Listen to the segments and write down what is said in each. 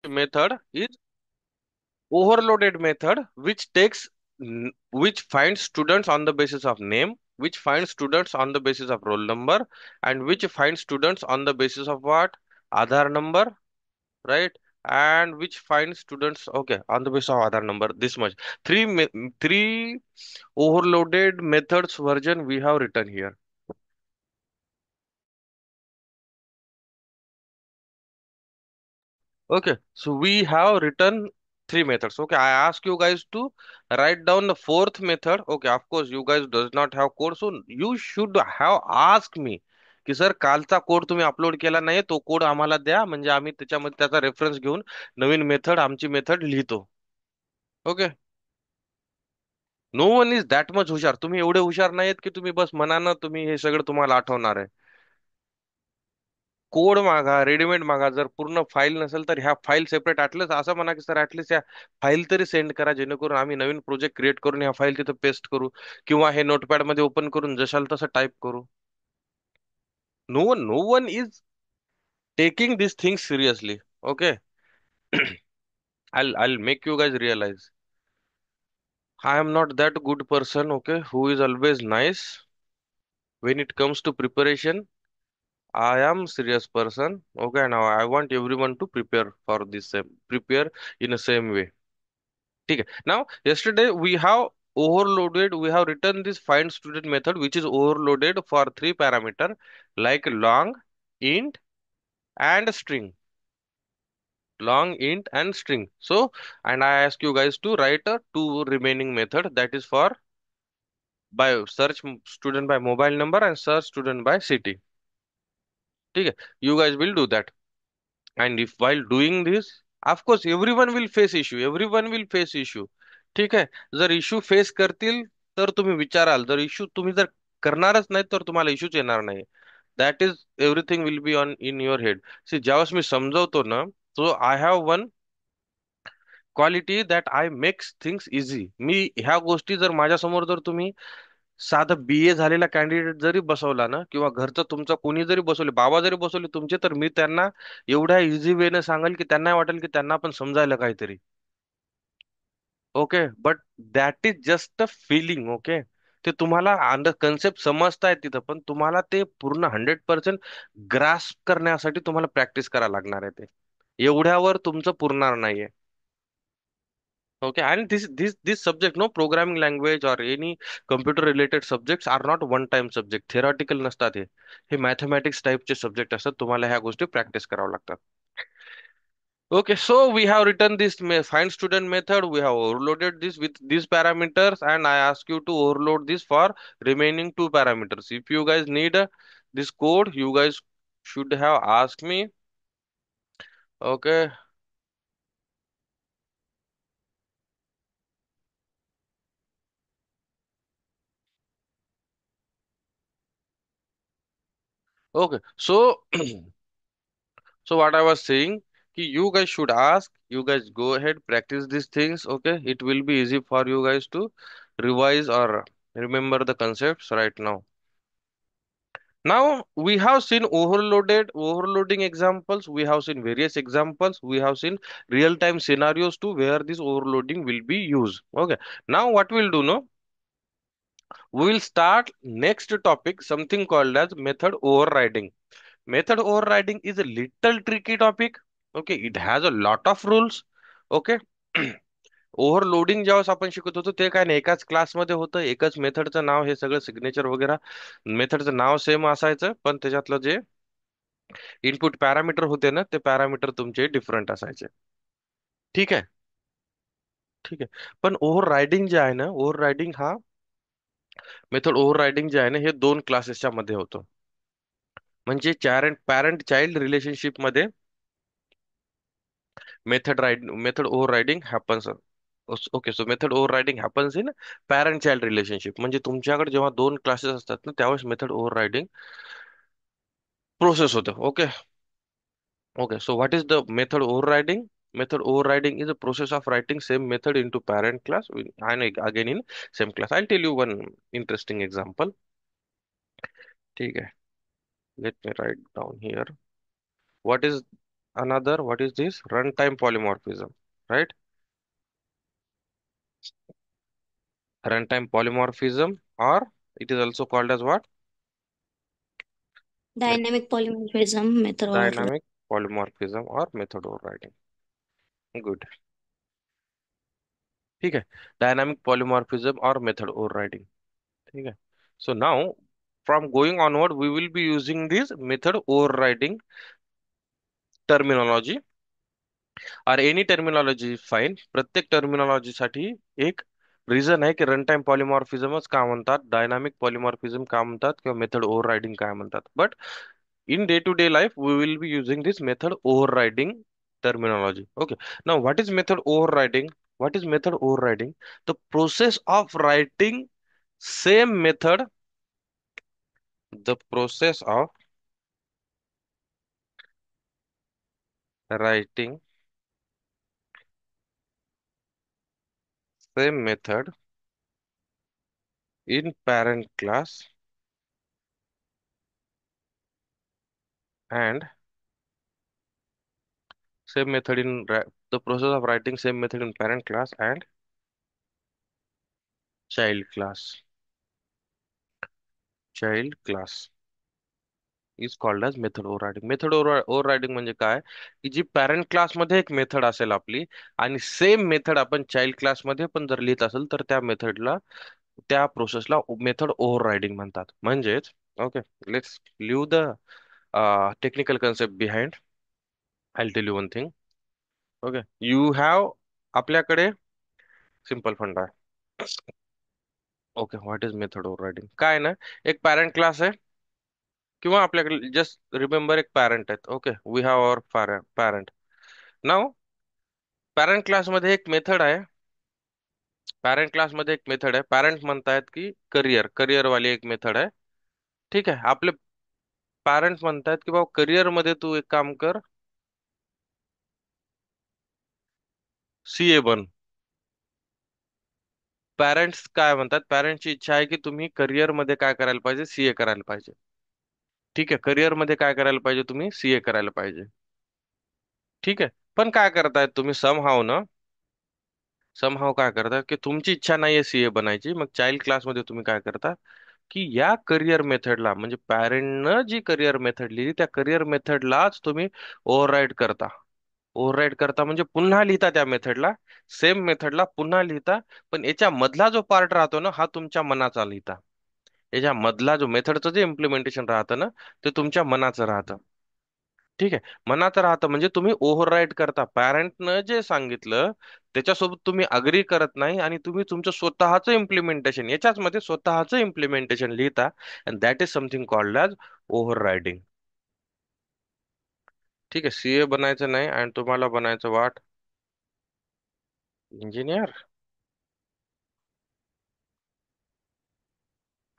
method is overloaded method which finds students on the basis of name, which finds students on the basis of roll number, and which finds students on the basis of what? Aadhaar number, right? And which finds students, okay, on the basis of Aadhaar number, this much. Three overloaded methods version we have written here. Okay, so we have written three methods. Okay, I ask you guys to write down the fourth method. Okay, of course, you guys does not have code, so you should have asked me की sir कालचा code तुम्ही upload केला नाही तो code आम्हाला द्या म्हणजे आम्ही त्याच्यामध्ये त्याचा रेफरन्स घेऊन नवीन मेथड आमची मेथड लिहितो. Okay, no one is that much हुशार. तुम्ही एवढे हुशार नाहीत की तुम्ही बस मनानं तुम्ही हे सगळं तुम्हाला आठवणार आहे. कोड मागा, रेडीमेड मागा. जर पूर्ण फाईल नसेल तर ह्या फाईल सेपरेट ऍटलीस्ट असं म्हणा की सर ऍटलीस्ट या फाईल तरी सेंड करा जेणेकरून आम्ही नवीन प्रोजेक्ट क्रिएट करून ह्या फाईल तिथं पेस्ट करू किंवा हे नोटपॅड मध्ये ओपन करून जशाल तसं टाईप करू. No one is taking this thing seriously. Okay, I'll make you guys realize I am not that good person, okay, who is always nice. When it comes to preparation, I am serious person. Okay, now I want everyone to prepare for this same, prepare in the same way. ठीक है. Now, yesterday we have written this find student method which is overloaded for three parameter like int, and string. Long, int, and string. So, and I ask you guys to write a two remaining method that is for by search student by mobile number and search student by city. ठीक है. You guys will do that. And if while doing this, of course everyone will face issue. ठीक आहे. जर issue face करतील तर तुम्ही विचाराल. जर इश्यू तुम्ही जर करणारच नाही तर तुम्हाला इश्यूच येणार नाही. That is everything will be on in your head. See ज्यावेळेस मी समजवतो ना, so I have one quality that I makes things easy. मी ह्या गोष्टी जर माझ्यासमोर जर तुम्ही साधं BA झालेला कॅन्डिडेट जरी बसवला ना किंवा घरचं तुमचं कोणी जरी बसवले, बाबा जरी बसवले तुमचे, तर मी त्यांना एवढ्या इझी वेने सांगेल की त्यांना वाटेल की त्यांना पण समजायला काहीतरी. Okay, but that is just a feeling. Okay, ते तुम्हाला अंडर कन्सेप्ट समजताय तिथं, पण तुम्हाला ते पूर्ण 100% ग्रास्प करण्यासाठी तुम्हाला प्रॅक्टिस करायला लागणार आहे ते. एवढ्यावर तुमचं पुरणार नाहीये. Okay, and this subject, no programming language or any computer related subjects are not one time subject. Theoretical नसतात हे mathematics type चे subject असतात. तुम्हाला ह्या गोष्टी practice कराव्या लागतात. Okay, so we have written this find student method. We have overloaded this with these parameters, and I ask you to overload this for remaining two parameters. If you guys need this code, you guys should have asked me. Okay, okay. So So what I was saying, कि you guys should ask, you guys go ahead, practice these things, okay? It will be easy for you guys to revise or remember the concepts right now. Now we have seen overloading examples, we have seen various examples, we have seen real-time scenarios too where this overloading will be used. Okay. Now what we'll do, no? We will start next topic, something called as method overriding. Method overriding is a little tricky topic. Okay, it has a lot of rules. Okay. Overloading ज्यावेळेस आपण शिकत होतो ते काय नाही, एकाच क्लासमध्ये होतं, एकच मेथडचं नाव, हे सगळं सिग्नेचर वगैरे मेथडचं नाव सेम असायचं, पण त्याच्यातलं जे इनपुट पॅरामीटर होते ना ते पॅरामीटर तुमचे डिफरंट असायचे. ठीक आहे. ठीक आहे. पण ओव्हर रायडिंग जे आहे ना, ओव्हर रायडिंग हा मेथड ओव्हर रायडिंग जे आहे ना हे दोन क्लासेसच्या मध्ये होतं. म्हणजे पॅरेंट चाइल्ड रिलेशनशिप मध्ये method overriding happens. Okay, so method overriding happens in parent child relationship. म्हणजे तुमच्याकडे जेव्हा दोन क्लासेस असतात ना त्यावेळेस मेथड ओव्हररायडिंग प्रोसेस होते. Okay. Okay, so what is the method overriding? Method overriding is a process of writing same method into parent class and again in same class. I'll tell you one interesting example. ठीक है. Let me write down here. What is another, what is this? Runtime polymorphism, right? Runtime polymorphism, or it is also called as what? Me- Dynamic polymorphism method override. Dynamic polymorphism or method overriding. Good. ठीक है. Dynamic polymorphism or method overriding. ठीक है. So now, from going onward, we will be using this method overriding terminology, or any terminology is fine. प्रत्येक terminology साठी एक reason आहे की run time पॉलिमॉर्फिझमच का म्हणतात, डायनामिक पॉलिमॉर्फिझम का म्हणतात, किंवा मेथड ओव्हररायडिंग काय म्हणतात. But in day to day life we will be using this method overriding terminology. Okay, now what is method overriding? What is method overriding? The process of writing same method, the process of writing same method in parent class and same method in the process of writing same method in parent class and child class. Child class is called as method overriding. Method overriding म्हणजे काय, की जी parent क्लासमध्ये एक method असेल आपली, आणि same method आपण child क्लासमध्ये पण जर लिहित असेल, तर त्या मेथडला, त्या प्रोसेसला मेथड ओव्हररायडिंग म्हणतात. म्हणजेच, okay, let's leave the technical concept behind. I tell you one thing. Okay, you have, आपल्याकडे सिंपल फंडा आहे. Okay, what is method overriding? काय ना, एक पॅरेंट क्लास आहे, किंवा आपल्याकडे जस्ट रिमेंबर एक पॅरेंट आहेत. Okay, we have our parent. नाव, पॅरेंट क्लासमध्ये एक मेथड आहे. पॅरेंट क्लासमध्ये एक मेथड आहे. पॅरेंट म्हणतायत की करिअर वाली एक मेथड आहे. ठीक आहे, आपले पॅरेंट म्हणतायत की बाबा करिअर मध्ये तू एक काम कर, सीए बन. पॅरेंट्स काय म्हणतात, पॅरेंटची इच्छा आहे की तुम्ही करिअर मध्ये काय करायला पाहिजे, सीए करायला पाहिजे. ठीक आहे, करिअर मध्ये काय करायला पाहिजे, तुम्ही सीए करायला पाहिजे. ठीक आहे, पण काय करतायत तुम्ही, समहाव काय करता, की तुमची इच्छा नाहीये सीए बनायची, मग चाइल्ड क्लासमध्ये तुम्ही काय करता, की या करिअर मेथडला, म्हणजे पॅरेंटनं जी करिअर मेथड लिहिली त्या करिअर मेथडलाच तुम्ही ओव्हरराईड करता. ओव्हरराईड करता म्हणजे पुन्हा लिहिता त्या मेथडला, सेम मेथडला पुन्हा लिहिता. पण याच्या मधला जो पार्ट राहतो ना, हा तुमच्या मनाचा लिहिता. याच्या मधला जो मेथडचं जे इम्प्लिमेंटेशन राहतं ना, ते तुमच्या मनाचं राहतं. ठीक आहे, मनात राहतं म्हणजे तुम्ही ओव्हरराईड करता, पॅरेंटनं जे सांगितलं त्याच्यासोबत तुम्ही अग्री करत नाही, आणि तुम्ही तुमचं स्वतःचं इम्प्लिमेंटेशन, याच्याच मध्ये स्वतःचं इम्प्लिमेंटेशन लिहिता. And that is something called as overriding. ठीक आहे, सीए बनायचं नाही आणि तुम्हाला बनायचं वाट, इंजिनियर.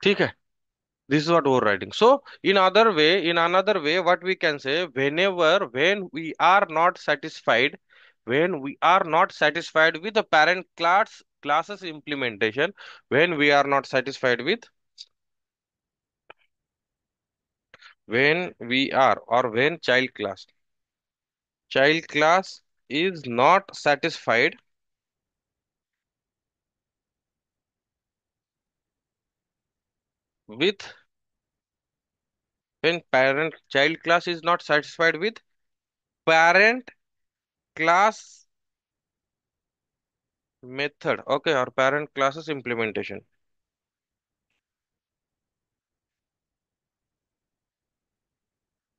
ठीक आहे, this is what overriding. So in another way, what we can say, when we are not satisfied, when we are not satisfied with the parent classes implementation, when we are not satisfied with, when we are, or when child class is not satisfied with, when parent child class is not satisfied with parent class method, okay, or parent classes implementation,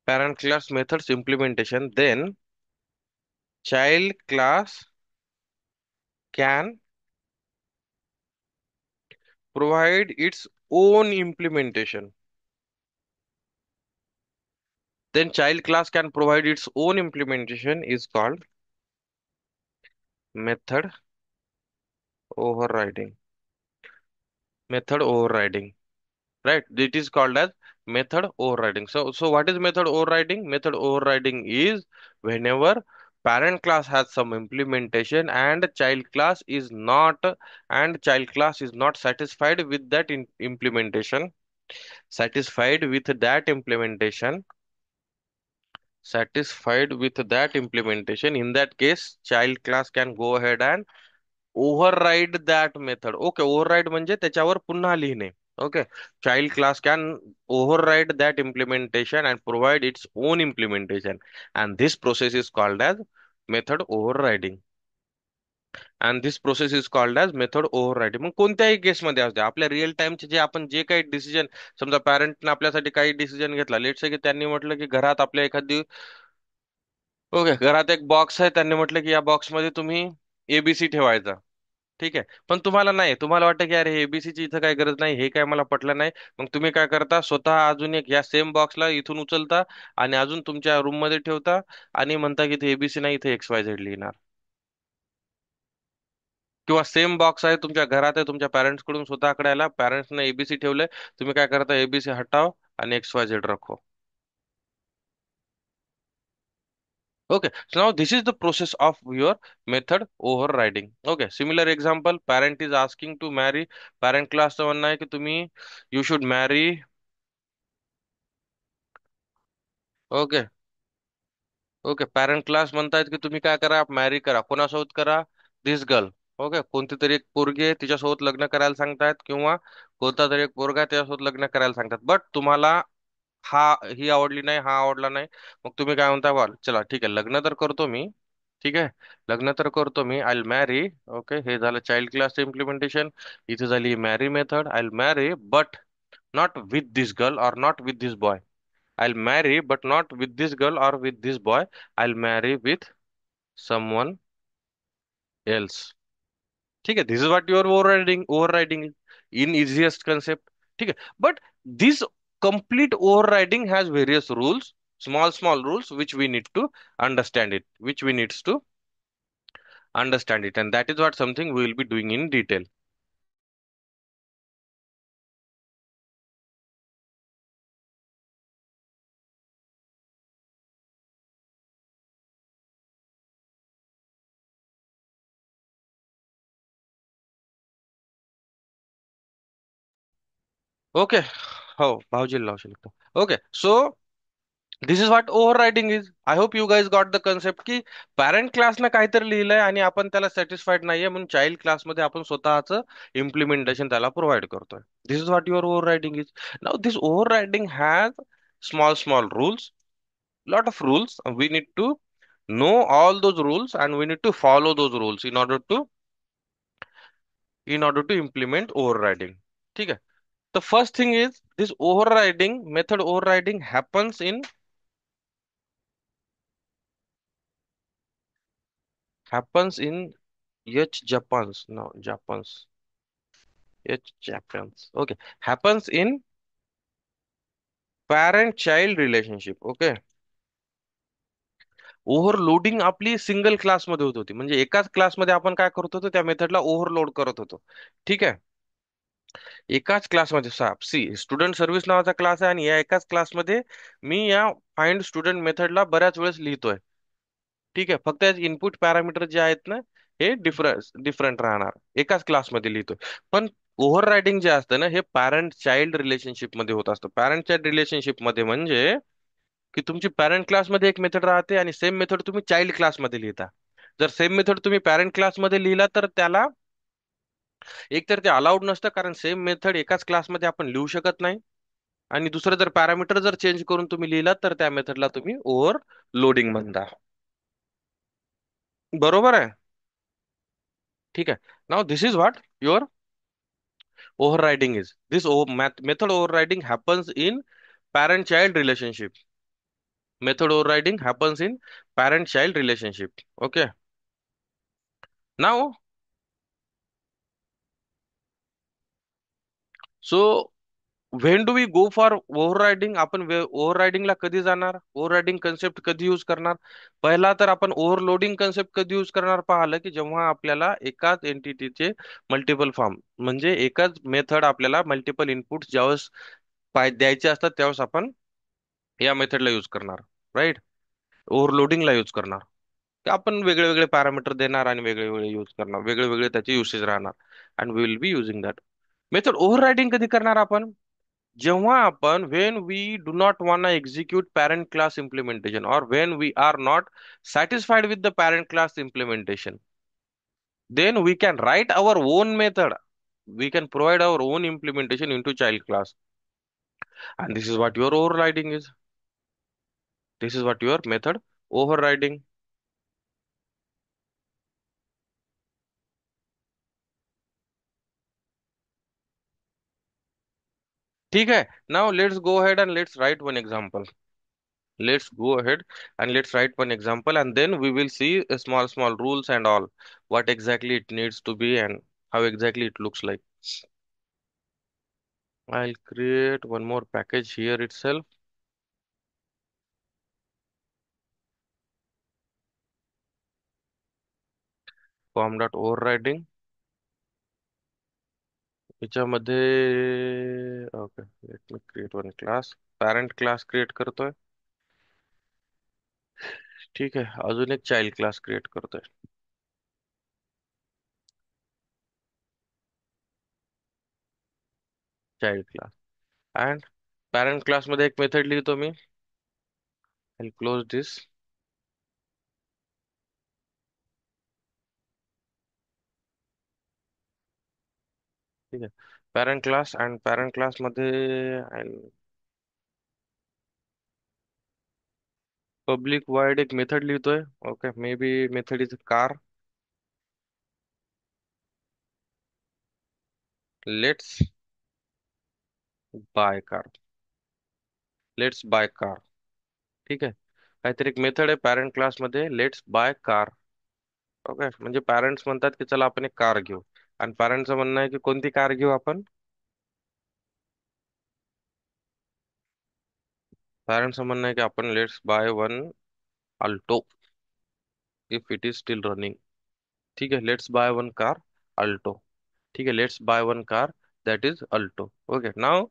parent class methods implementation, then child class can provide its own implementation. Then child class can provide its own implementation is called method overriding. Method overriding. Right? It is called as method overriding. So what is method overriding? Method overriding is whenever parent class has some implementation and child class is not satisfied with that implementation, satisfied with that implementation, satisfied with that implementation, in that case child class can go ahead and override that method. Okay, override म्हणजे त्याच्यावर पुन्हा लिहिणे. Okay, child class can override that implementation and provide its own implementation, and this process is called as method overriding. And this process is called as method overriding. मग कोणत्याही केसमध्ये असते, आपल्या real टाइमचे जे आपण जे काही डिसिजन, समजा पॅरेंटने आपल्यासाठी काही डिसिजन घेतला, लेट्स से की त्यांनी म्हटलं की घरात आपल्या एखादी, ओके, घरात एक बॉक्स आहे, त्यांनी म्हटलं की या बॉक्स मध्ये तुम्ही एबीसी ठेवायचा. ठीक आहे, पण तुम्हाला नाही, तुम्हाला वाटतं की अरे एबीसी ची इथं काही गरज नाही, हे काय मला पटलं नाही. मग तुम्ही काय करता, स्वतः अजून एक या सेम बॉक्सला इथून उचलता आणि अजून तुमच्या रूम मध्ये ठेवता आणि म्हणता की इथे एबीसी नाही, इथे एक्स वाय झेड लिहिणार. किंवा सेम बॉक्स आहे तुमच्या घरात आहे, तुमच्या पॅरेंट्स कडून स्वतःकडे आला, पॅरेंट्सने एबीसी ठेवलंय, तुम्ही काय करता, एबीसी हटाव आणि एक्स वाय झेड रखो. Okay, so now this is the process of your method overriding. Okay, similar example, parent is asking to marry, parent class चं म्हणणं आहे की तुम्ही, you should marry. Okay, okay, parent class म्हणतायत की तुम्ही काय करा, मॅरी करा, कोणासोबत करा, दिस गर्ल. ओके, कोणती तरी एक पोरगी आहे तिच्यासोबत लग्न करायला सांगतायत, किंवा कोणता तरी एक पोरगा आहे त्याच्यासोबत लग्न करायला सांगतात, बट तुम्हाला हा, ही आवडली नाही, हा आवडला नाही. मग तुम्ही काय म्हणता, बॉल चला ठीक आहे, लग्न तर करतो मी. ठीक आहे, लग्न तर करतो मी, आय विल मॅरी. ओके, हे झालं चाइल्ड क्लास इम्प्लिमेंटेशन. इथे झाली marry method, I will marry but not with this girl or not with this boy. I'll marry, but not with this girl or with this boy. I'll marry with someone else. ठीक है, this is what your overriding in easiest concept. ठीक है, but this complete overriding has various rules, small rules, which we need to understand it, which we needs to understand it, and that is what something we will be doing in detail. Okay, हो, भाऊजीला लावू शकतो. Okay, so this is what overriding is. I hope you guys got the concept की parent क्लासनं काहीतरी लिहिलंय आणि आपण त्याला satisfied नाहीये, म्हणून चाइल्ड क्लासमध्ये आपण स्वतःचं इम्प्लिमेंटेशन त्याला प्रोव्हाइड करतोय. This is what your overriding is. Now this overriding has small rules, lot of rules. We need to know all those rules and we need to follow those rules in order to implement overriding. ठीक है. The first thing is this overriding method overriding happens in H Japans. No, Japans. H Japans. Okay. Happens in parent-child relationship. Okay. Overloading आपली single क्लासमध्ये होत होती, म्हणजे एकाच क्लासमध्ये आपण काय करत होतो, त्या मेथडला ओव्हरलोड करत होतो. ठीक आहे, एकाच क्लासमध्ये सी स्टुडंट सर्व्हिस नावाचा क्लास आहे, आणि या एकाच क्लासमध्ये मी या फाइंड स्टुडंट मेथडला बऱ्याच वेळेस लिहितोय. ठीक आहे, फक्त इनपुट पॅरामीटर जे आहेत ना, हे डिफरंट राहणार, एकाच क्लासमध्ये लिहितोय. पण ओव्हर रायडिंग जे असतं ना, हे पॅरेंट चाइल्ड रिलेशनशिप मध्ये होत असतं. पॅरेंट चाइल्ड रिलेशनशिप मध्ये म्हणजे की तुमची पॅरेंट क्लासमध्ये एक मेथड राहते आणि सेम मेथड तुम्ही चाइल्ड क्लासमध्ये लिहिता. जर सेम मेथड तुम्ही पॅरेंट क्लासमध्ये लिहिला तर त्याला एकतर ते अलाउड नसतं, कारण सेम मेथड एकाच क्लासमध्ये आपण लिहू शकत नाही. आणि दुसरं, जर पॅरामीटर जर चेंज करून तुम्ही लिहिला तर त्या मेथडला तुम्ही ओव्हर लोडिंग म्हणता. बरोबर आहे. ठीक आहे. Now this is what your overriding is. This method overriding happens in parent-child relationship. Method overriding happens in parent-child relationship. Okay. Now, so when do we go for overriding? आपण ओव्हररायडिंगला कधी जाणार, overriding concept कधी use करणार? पहिला तर आपण overloading concept कधी use करणार पाहिलं, की जेव्हा आपल्याला एकाच एंटिटीचे मल्टिपल फॉर्म, म्हणजे एकाच मेथड आपल्याला मल्टिपल इनपुट ज्यावेळेस द्यायचे असतात, त्यावेळेस आपण या मेथडला यूज करणार. राईट, ओव्हरलोडिंगला यूज करणार. की आपण वेगळे वेगळे पॅरामीटर देणार आणि वेगळे वेगळे यूज करणार, वेगळे वेगळे त्याचे युसेज राहणार, and we will be using that method. Overriding कधी करणार आपण? जेव्हा आपण when we do not want to execute parent class implementation or when we are not satisfied with the parent class implementation, then we can write our own method. We can provide our own implementation into child class, and this is what your overriding is. This is what your method overriding. ठीक है. Now let's go ahead and let's write one example. Let's go ahead and let's write one example, and then we will see a small rules and all, what exactly it needs to be and how exactly it looks like. I'll create one more package here itself. Form dot overriding. याच्यामध्ये okay, let me create one class. Parent class create करतोय. ठीक आहे, अजून एक child class create करतोय. Child class and parent class मध्ये एक method लिहितो मी. आय क्लोज दिस. ठीक आहे, parent class and parent class मध्ये पब्लिक वाईड एक मेथड लिहितोय. Okay, may be method is car. Let's buy car. Let's buy car. ठीक आहे, काहीतरी एक मेथड आहे पॅरेंट क्लास मध्ये, लेट्स बाय कार. ओके, म्हणजे पॅरेंट्स म्हणतात की चला आपण एक कार घेऊ, आणि पॅरेंटचं म्हणणं आहे की कोणती कार घेऊ आपण. पॅरेंटचं म्हणणं आहे की आपण let's by one Alto if it is steel running. ठीक आहे, let's by one car Alto. ठीक आहे, let's by one car that is alto. Okay, now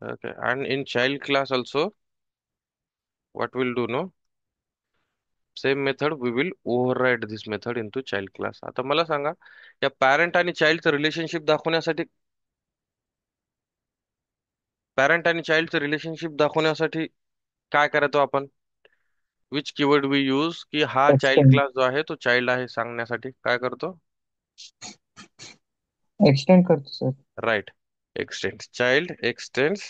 okay, and in child class also what we'll do, no, same method we will override this method into child class. आता मला सांगा, या parent आणि चाइल्डचं relationship दाखवण्यासाठी, parent आणि चाइल्डचं relationship दाखवण्यासाठी काय करतो आपण, विच कीवर्ड वी यूज, की हा चाइल्ड एक्सटेंड क्लास जो आहे तो चाइल्ड आहे सांगण्यासाठी काय करतो. एक्सटेंड करतो sir. Right, x tends. Child x tends.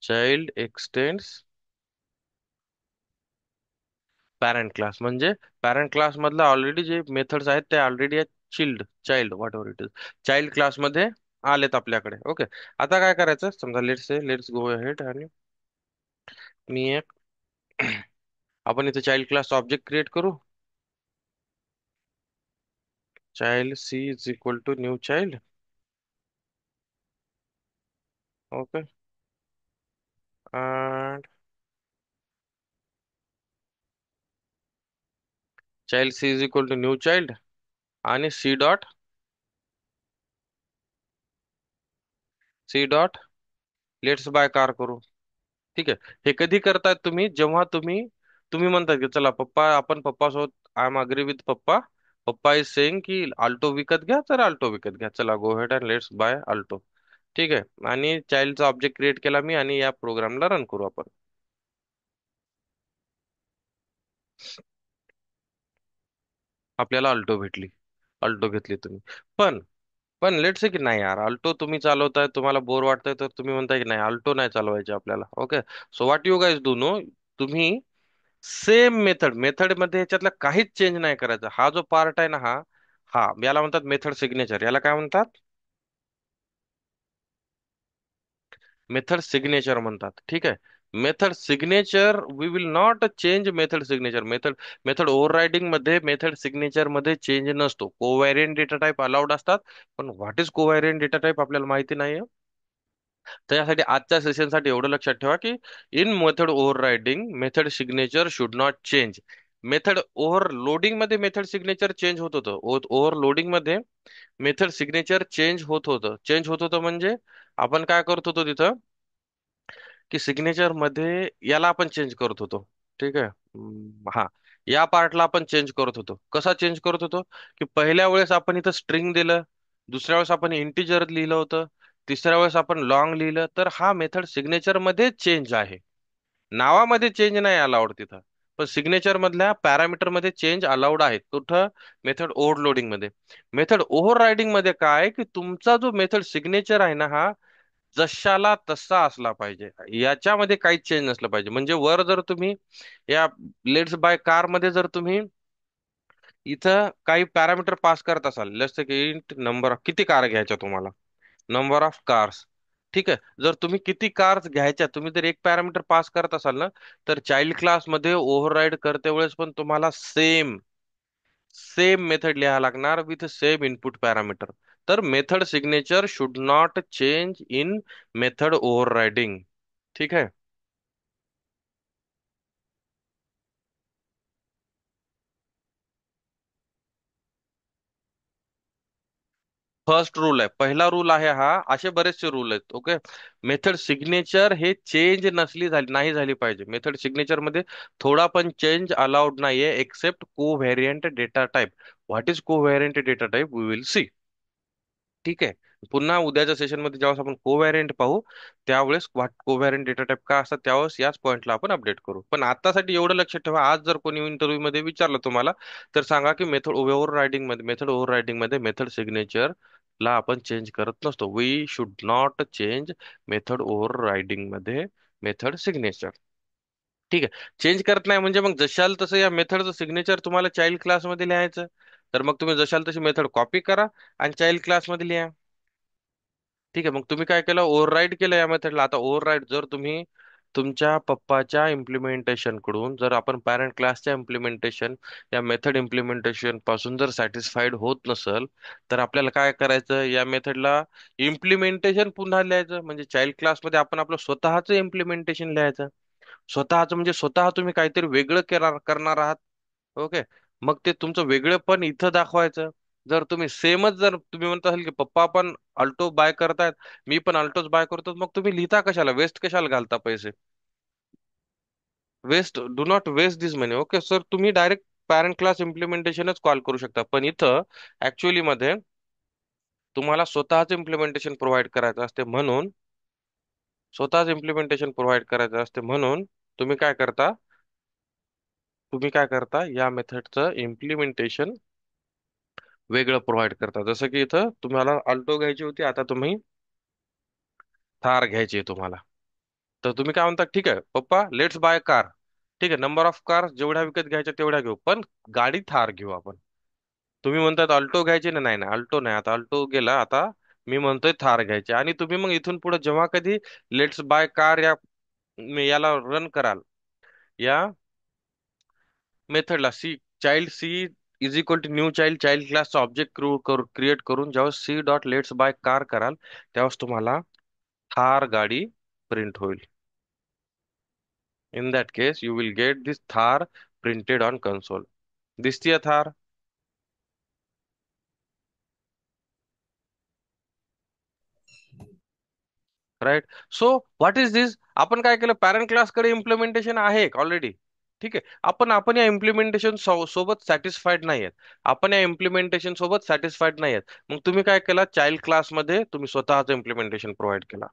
Child x tends parent class. म्हणजे पॅरेंट क्लास मधला ऑलरेडी जे मेथड्स आहेत ते ऑलरेडी आहेत chilled child what ever it is, child class मध्ये आलेत आपल्याकडे. ओके, आता काय करायचं, समजा लेट्स गो अहेड आणि मी एक आपण इथे चाइल्ड क्लास ऑब्जेक्ट क्रिएट करू. Child C is equal to new child. Okay, and child C is equal to new child आणि C dot let's buy car करू. ठीक आहे, हे कधी करतायत तुम्ही, जेव्हा तुम्ही तुम्ही म्हणतात की चला पप्पा, आपण पप्पा सोबत आय एम अग्री विथ पप्पा. पप्पा इज सेइंग की आल्टो विकत घ्या, तर आल्टो विकत घ्या, चला go head and let's buy Alto. ठीक आहे, आणि चाइल्डचा ऑब्जेक्ट क्रिएट केला मी आणि या प्रोग्रामला रन करू आपण. आपल्याला अल्टो भेटली. अल्टो घेतली तुम्ही. पण पण लेट्स से की नाही यार, अल्टो तुम्ही चालवताय, तुम्हाला बोर वाटतंय, तर तुम्ही म्हणताय की नाही अल्टो नाही चालवायची आपल्याला. Okay, so what you guys do, no, तुम्ही सेम मेथड मध्ये ह्याच्यातला काहीच चेंज नाही करायचा. हा जो पार्ट आहे ना, हा हा याला म्हणतात मेथड सिग्नेचर. याला काय म्हणतात, मेथड सिग्नेचर म्हणतात. ठीक आहे, method signature we will not change method signature. Method overriding मध्ये मेथड सिग्नेचर मध्ये चेंज नसतो. कोव्हॅरियंट डेटा टाइप अलाउड असतात, पण what is covariant data type आपल्याला माहिती नाहीये. त्यासाठी आजच्या सेशनसाठी एवढं लक्षात ठेवा की in method overriding method signature should not change. Method overloading मध्ये मेथड सिग्नेचर चेंज होत होतं. ओव्हरलोडिंग मध्ये मेथड सिग्नेचर चेंज होत होतं म्हणजे आपण काय करत होतो तिथं, की सिग्नेचर मध्ये याला आपण चेंज करत होतो. ठीक आहे. हा, या पार्टला आपण चेंज करत होतो. कसा चेंज करत होतो? की पहिल्या वेळेस आपण इथं स्ट्रिंग दिलं, दुसऱ्या वेळेस आपण इंटिजर लिहिलं होतं, तिसऱ्या वेळेस आपण लॉंग लिहिलं. तर हा मेथड सिग्नेचर मध्ये चेंज आहे, नावामध्ये चेंज नाही अलाउड तिथं. पण सिग्नेचर मधल्या पॅरामीटर मध्ये चेंज अलाउड आहेत. कुठं? मेथड ओव्हरलोडिंग मध्ये. मेथड ओव्हर रायडिंग मध्ये काय आहे, की तुमचा जो मेथड सिग्नेचर आहे ना, हा जशाला तसा असला पाहिजे, याच्यामध्ये काहीच चेंज नसलं पाहिजे. म्हणजे वर जर तुम्ही या लेट्स बाय कार मध्ये जर तुम्ही इथं काही पॅरामीटर पास करत असाल, जसं की नंबर, किती कार घ्यायच्या तुम्हाला, नंबर ऑफ कार्स. ठीक आहे, जर तुम्ही किती कार्स घ्यायच्या तुम्ही जर एक पॅरामीटर पास करत असाल ना, तर चाइल्ड क्लास मध्ये ओव्हरराईड करते वेळेस पण तुम्हाला सेम सेम मेथड लिहायला लागणार विथ सेम इनपुट पॅरामीटर. तर method signature should not change in method overriding. ठीक आहे. फर्स्ट रूल आहे, पहिला रूल आहे हा. असे बरेचसे रूल आहेत. ओके. मेथड सिग्नेचर हे चेंज नसली झाली नाही झाली पाहिजे. मेथड सिग्नेचर मध्ये थोडा पण चेंज अलाउड नाहीये except covariant data type. What is covariant data type we will see. ठीक आहे. पुन्हा उद्याच्या सेशनमध्ये ज्यावेळेस आपण कोव्हॅरियंट पाहू, त्यावेळेस कोव्हॅरियंट डेटा टाइप का असतात त्यावेळेस याच पॉइंटला आपण अपडेट करू. पण आतासाठी एवढं लक्षात ठेवा, आज जर कोणी इंटरव्ह्यू मध्ये विचारलं तुम्हाला, तर सांगा की मेथड ओव्हर रायडिंग मध्ये मेथड सिग्नेचर ला आपण चेंज करत नसतो. We should not change method overriding मध्ये मेथड सिग्नेचर. ठीक आहे. चेंज करत नाही म्हणजे मग जशाल तसं या मेथडचं सिग्नेचर तुम्हाला चाइल्ड क्लासमध्ये लिहायचं. तर मग तुम्ही जशाल तशी मेथड कॉपी करा आणि चाइल्ड क्लासमध्ये लिहा. ठीक आहे. मग तुम्ही काय केलं? ओव्हरराईड केलं या मेथडला. आता ओव्हरराईड जर तुम्ही तुमच्या पप्पाच्या इम्प्लिमेंटेशन कडून, जर आपण पॅरेंट क्लासच्या इम्प्लिमेंटेशन या मेथड इम्प्लिमेंटेशन पासून जर सॅटिस्फाईड होत नसल, तर आपल्याला काय करायचं? या मेथडला इम्प्लिमेंटेशन पुन्हा लिहायचं. म्हणजे चाइल्ड क्लासमध्ये आपण आपलं स्वतःचं इम्प्लिमेंटेशन लिहायचं. स्वतःच म्हणजे स्वतः तुम्ही काहीतरी वेगळं करणार आहात. ओके. मग ते तुमचं वेगळं पण इथं दाखवायचं. जर तुम्ही सेमच, जर तुम्ही म्हणत असाल की पप्पा पण अल्टो बाय करतायत, मी पण अल्टोच बाय करतो, मग तुम्ही लिहिता कशाला? वेस्ट कशाला घालता पैसे? Waste, do not waste this money. Okay sir, तुम्ही डायरेक्ट पॅरेंट क्लास इम्प्लिमेंटेशनच कॉल करू शकता. पण इथं ऍक्च्युअली मध्ये तुम्हाला स्वतःच इम्प्लिमेंटेशन प्रोव्हाइड करायचं असते. म्हणून स्वतःच इम्प्लिमेंटेशन प्रोव्हाइड करायचं असते, म्हणून तुम्ही काय करता? तुम्ही काय करता? या मेथडचं इम्प्लिमेंटेशन वेगळं प्रोव्हाइड करता. जसं की इथं तुम्हाला अल्टो घ्यायची होती, आता तुम्ही थार घ्यायची आहे तुम्हाला. तर तुम्ही काय म्हणता? ठीक आहे पप्पा, लेट्स बाय कार. ठीक आहे, नंबर ऑफ कार जेवढ्या विकत घ्यायच्या तेवढ्या घेऊ, पण गाडी थार घेऊ आपण. तुम्ही म्हणतात अल्टो घ्यायची ना, नाही नाही अल्टो नाही, आता अल्टो गेला, आता मी म्हणतोय थार घ्यायची. आणि तुम्ही मग इथून पुढे जेव्हा कधी लेट्स बाय कार या याला रन कराल, या मेथडला C is equal to new child क्लासचा ऑब्जेक्ट क्रिएट करून जेव्हा C dot let's buy car कराल, तेव्हाच तुम्हाला थार गाडी प्रिंट होईल. In that case you will get this Thar printed on console. दिसतीये Thar? Right. So what is this? आपण काय केलं? पॅरेंट क्लासकडे इम्प्लिमेंटेशन आहे ऑलरेडी. ठीक आहे. आपण या इम्प्लिमेंटेशन सोबत सॅटिस्फाईड नाही आहेत. आपण या इम्प्लिमेंटेशन सोबत सॅटिस्फाईड नाही आहेत. मग तुम्ही काय केला? चाइल्ड क्लासमध्ये तुम्ही स्वतःच इम्प्लिमेंटेशन प्रोव्हाइड केला.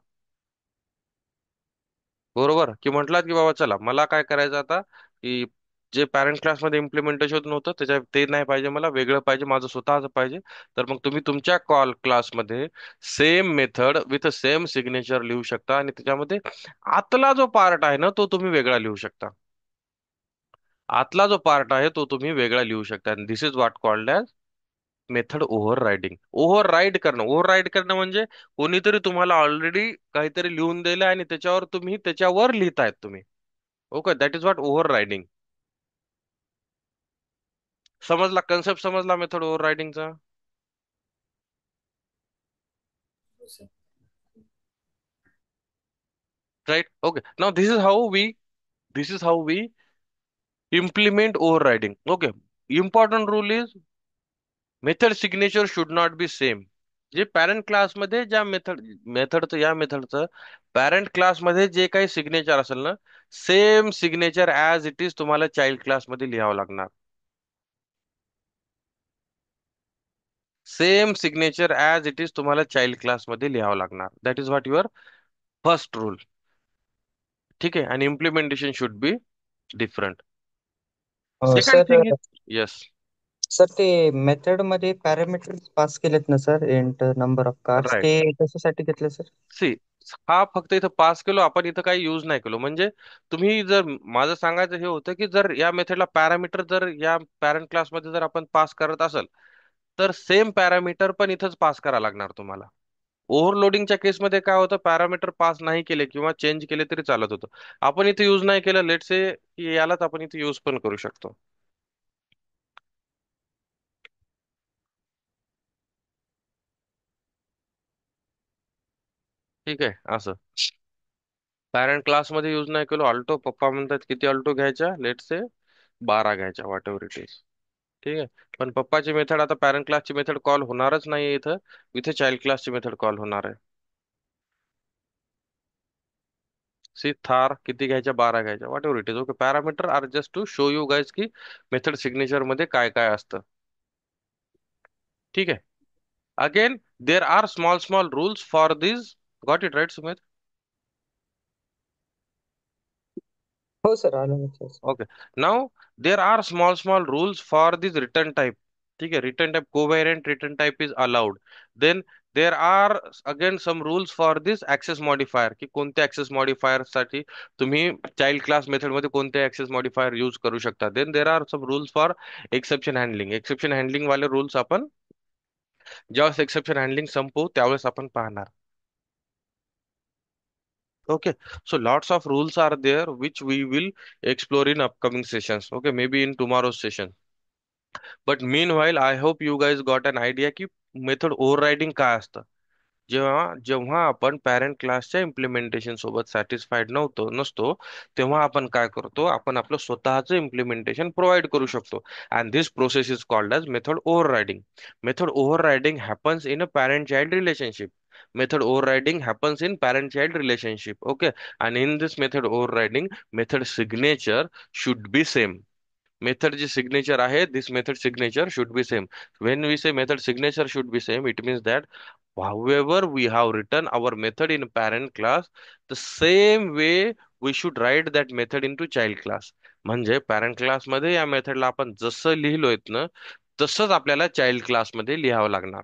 बरोबर की म्हटलात की बाबा चला, मला काय करायचं आता, की जे पॅरेंट क्लासमध्ये इम्प्लिमेंटेशन होतं त्याच्या ते नाही पाहिजे, मला वेगळं पाहिजे, माझं स्वतःच पाहिजे. तर मग तुम्ही तुमच्या कॉल क्लासमध्ये same method with same signature लिहू शकता, आणि त्याच्यामध्ये आतला जो पार्ट आहे ना तो तुम्ही वेगळा लिहू शकता. आतला जो पार्ट आहे तो तुम्ही वेगळा लिहू शकता. This is what called as method overriding. Override करणं म्हणजे कोणीतरी तुम्हाला ऑलरेडी काहीतरी लिहून दिलं आणि त्याच्यावर तुम्ही त्याच्यावर लिहितायत तुम्ही. Okay, that is what overriding. समजला कन्सेप्ट? समजला मेथड ओव्हर रायडिंगचा? Right. Okay, now this is how we implement overriding. Okay. Important rule is method signature should not be same. जे पॅरेंट क्लासमध्ये ज्या मेथडचं या मेथडचं पॅरेंट क्लासमध्ये जे काही सिग्नेचर असेल ना, same signature as it is तुम्हाला चाइल्ड क्लासमध्ये लिहावं लागणार. Same signature as it is तुम्हाला चाइल्ड क्लासमध्ये लिहावं लागणार. That is what your first rule. ठीक आहे. आणि implementation should be different. Second sir thing is yes. Sir ते मेथड मध्ये पॅरामीटर्स पास केलेत ना sir, int number of cards, right. ते कशासाठी घेतलं सर? सी, हा फक्त इथं पास केलो आपण, इथं काही यूज नाही केलो. म्हणजे तुम्ही जर, माझं सांगायचं हे होतं की जर या मेथडला पॅरामीटर जर या पॅरेंट क्लासमध्ये जर आपण पास करत असेल, तर सेम पॅरामीटर पण इथंच पास करा लागणार तुम्हाला. ओव्हरलोडिंगच्या केसमध्ये काय होतं, पॅरामीटर पास नाही केले किंवा चेंज केले तरी चालत होतं. आपण इथे यूज नाही केलं, लेट से की यालाच आपण इथे यूज पण करू शकतो. ठीक आहे. असं पॅरेंट क्लासमध्ये यूज नाही केलो. ऑल्टो पप्पा म्हणतात किती ऑल्टो घ्यायच्या, लेट से 12 घ्यायच्या, वॉट एव्हर इट इज. ठीक आहे. पण पप्पाची मेथड आता पॅरेंट क्लासची मेथड कॉल होणारच नाहीये इथं. इथे चाइल्ड क्लासची मेथड कॉल होणार आहे. सी थार किती घ्यायच्या, 12 घ्यायच्या, whatever it is. Okay. Parameter are just to show you guys की मेथड सिग्नेचर मध्ये काय काय असतं. ठीक आहे. Again there are small small rules for this. Got it right Sumit? हो सर, आलं लक्षात. Okay. Now there are small small rules for this return type. ठीक आहे. Return type covariant return type is allowed. Then there are again some rules for this access modifier, की कोणत्या access modifier साठी तुम्ही child class method मध्ये कोणते access modifier use करू शकता. Then there are some rules for exception handling. Exception handling वाले rules आपण ज्यावेळेस एक्सेप्शन हँडलिंग संपवू त्यावेळेस आपण पाहणार. Okay, so lots of rules are there which we will explore in upcoming sessions. Okay, maybe in tomorrow's session. But meanwhile, I hope you guys got an idea की method overriding काय असतं. जेव्हा जेव्हा आपण पॅरेंट क्लासच्या implementation सोबत satisfied नसतो, तेव्हा आपण काय करतो, आपण आपलं स्वतःचं इम्प्लिमेंटेशन प्रोव्हाइड करू शकतो. And this process is called as method overriding. Method overriding happens in a parent child relationship. Method overriding happens in parent-child relationship. Okay, and in this method overriding, method signature should be same. Method जी signature आहे, this method signature should be same. When we say method signature should be same, it means that however we have written our method in parent class, the same way we should write that method into child class. म्हणजे parent class मध्ये या मेथडला आपण जसं लिहिलोय ना, तसंच आपल्याला child class मध्ये लिहावं लागणार.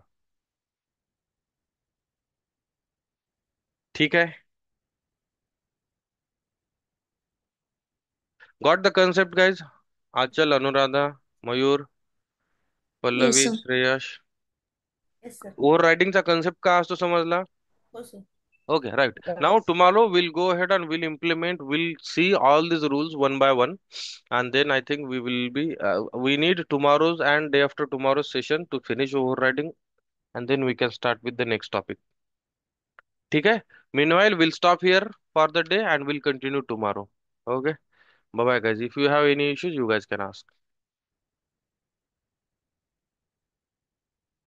ठीक आहे. Got the concept guys? Achal, Anuradha, Mayur, Yes, Pallavi, sir. Shreyash. Yes, sir. ओव्हर रायडिंगचा कन्सेप्ट काय असतो समजला? हो sir. Okay, right. Now tomorrow we'll go ahead and we'll implement, we'll see all these rules one by one, and then I think we need tomorrow's and day after tomorrow's session to finish overriding, and then we can start with the next topic. Okay? Meanwhile, we'll stop here for the day and we'll continue tomorrow. Okay? Bye bye, guys. If you have any issues, you guys can ask.